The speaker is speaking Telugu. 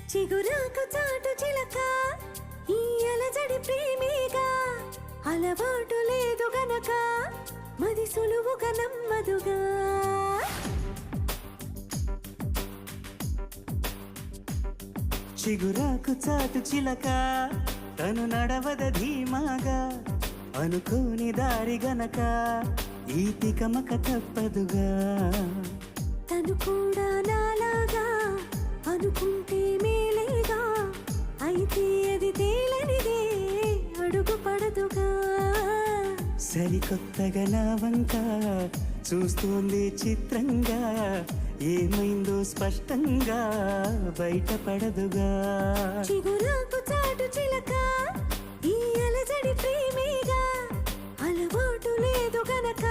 చిగురాకు చాటు చిలక ఈ అలజడి ప్రేమేగా అలవాటు లేదు గనక మది సులువుగా నమ్మదుగా చిగురాకు చాటు చిలక తను నడవద ధీమాగా అనుకోని దారి గనక ఈ తికమక తప్పదుగా తను కూడా నాలాగా అనుకుంటే మేలేగా అయితే అది తేలనిదే అడుగు పడదుగా సరికొత్తగా నా వంక చూస్తోంది చిత్రంగా ఏమైందో స్పష్టంగా బయటపడదుగా చిగురాకు చాటు చిలక ఈ అలజడి ప్రేమేగా అలవాటు లేదు గనక